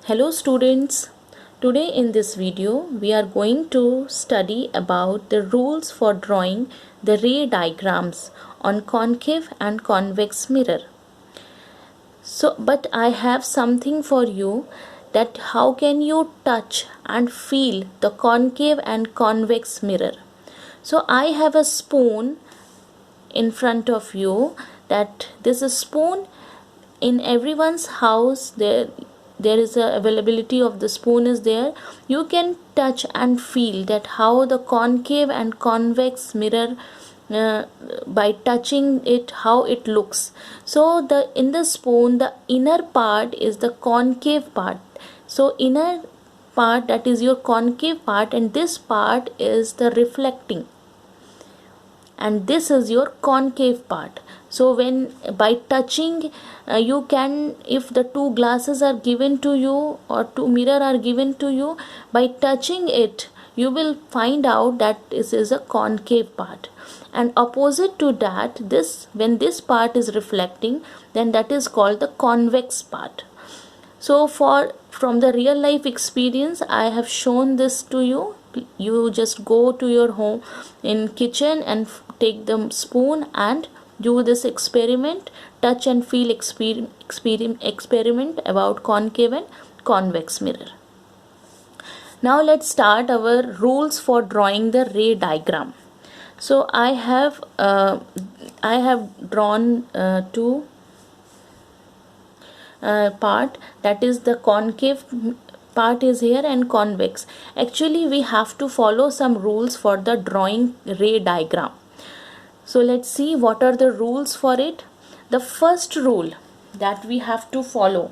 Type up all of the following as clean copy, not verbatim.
Hello students, today in this video we are going to study about the rules for drawing the ray diagrams on concave and convex mirror. But I have something for you, that how can you touch and feel the concave and convex mirror. So I have a spoon in front of you. That this is spoon in everyone's house. There is a availability of the spoon is there. You can touch and feel that how the concave and convex mirror, by touching it, how it looks. So in the spoon, the inner part is the concave part. So inner part, that is your concave part, and this part is the reflecting, and this is your concave part. So when by touching, you can, if the two glasses are given to you or two mirror are given to you, by touching it you will find out that this is a concave part, and opposite to that, this, when this part is reflecting, then that is called the convex part. So from the real life experience I have shown this to you. You just go to your home in kitchen and take the spoon and do this experiment, touch and feel experiment about concave and convex mirror. Now let's start our rules for drawing the ray diagram. So I have drawn two part, that is the concave part is here and convex. Actually we have to follow some rules for the drawing ray diagram. So let's see what are the rules for it. The first rule that we have to follow,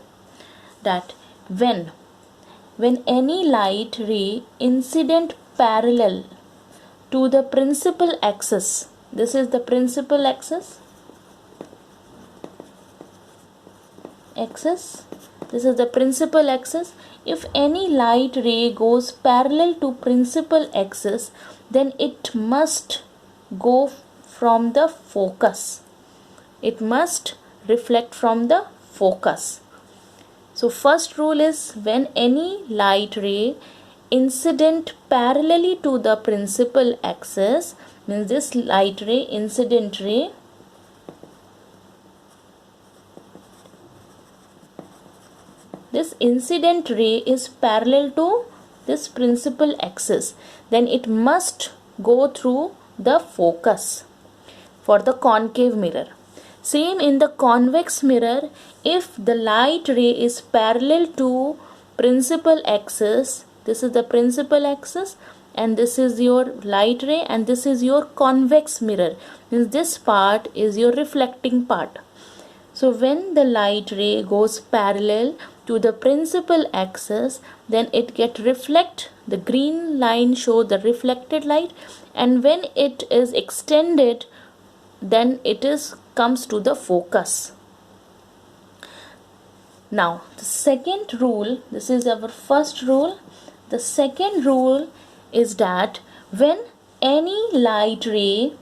that when any light ray incident parallel to the principal axis, this is the principal axis, this is the principal axis. If any light ray goes parallel to principal axis, then it must go from the focus. It must reflect from the focus. So first rule is, when any light ray incident parallelly to the principal axis, means this light ray, incident ray, this incident ray is parallel to this principal axis, then it must go through the focus for the concave mirror. Same in the convex mirror, if the light ray is parallel to principal axis, this is the principal axis and this is your light ray and this is your convex mirror, means this part is your reflecting part. So when the light ray goes parallel to the principal axis, then it get reflect, the green line show the reflected light, and when it is extended, then it is comes to the focus. Now the second rule, this is our first rule. The second rule is that when any light ray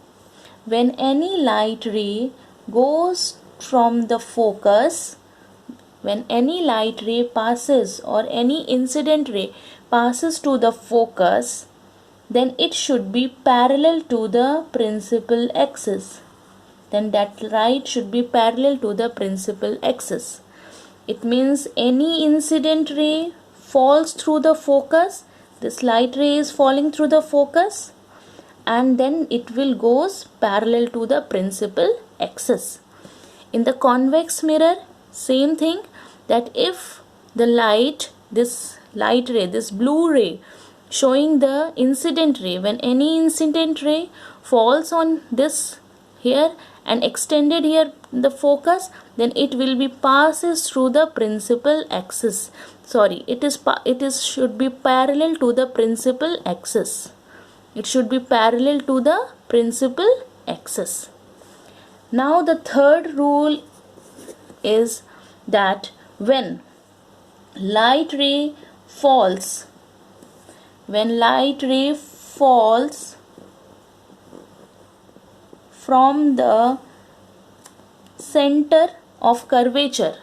goes from the focus, when any light ray passes or any incident ray passes to the focus, then it should be parallel to the principal axis. Then that light should be parallel to the principal axis. It means any incident ray falls through the focus, this light ray is falling through the focus, and then it will goes parallel to the principal axis. In the convex mirror, same thing, that if the light, this light ray, this blue ray showing the incident ray, when any incident ray falls on this here and extended here the focus, then it will be passes through the principal axis. Sorry, it is should be parallel to the principal axis. It should be parallel to the principal axis. Now the third rule is that when light ray falls from the center of curvature,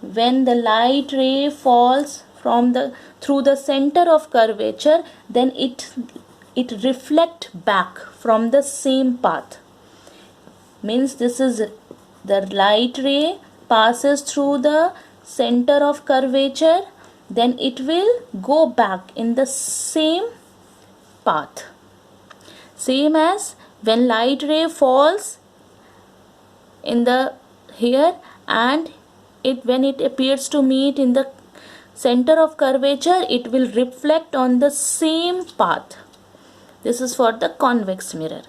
when the light ray falls through the center of curvature, then it reflect back from the same path. Means this is the light ray passes through the center of curvature, then it will go back in the same path. Same as when light ray falls in the here, and when it appears to meet in the center of curvature, it will reflect on the same path. This is for the convex mirror.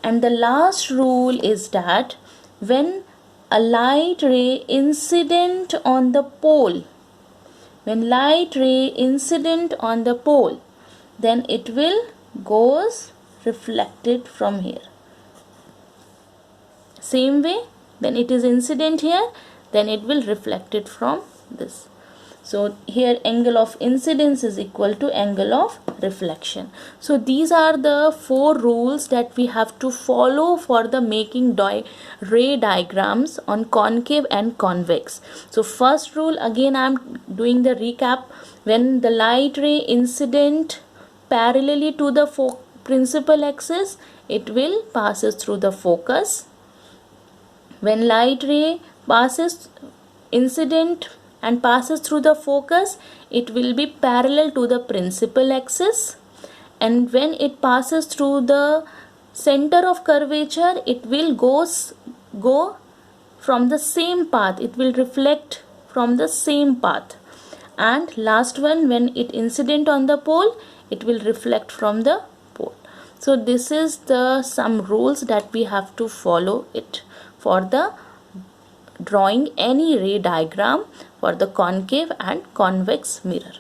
And the last rule is that when a light ray incident on the pole, then it will goes reflected from here. Same way, when it is incident here, then it will reflect it from this. So here angle of incidence is equal to angle of reflection. So these are the 4 rules that we have to follow for the making ray diagrams on concave and convex. So first rule, again I am doing the recap. When the light ray incident parallelly to the principal axis, it will passes through the focus. When light ray passes incident and passes through the focus, it will be parallel to the principal axis. And when it passes through the center of curvature, it will go from the same path. It will reflect from the same path. And last one, when it incident on the pole, it will reflect from the pole. So this is the some rules that we have to follow it for the drawing any ray diagram for the concave and convex mirror.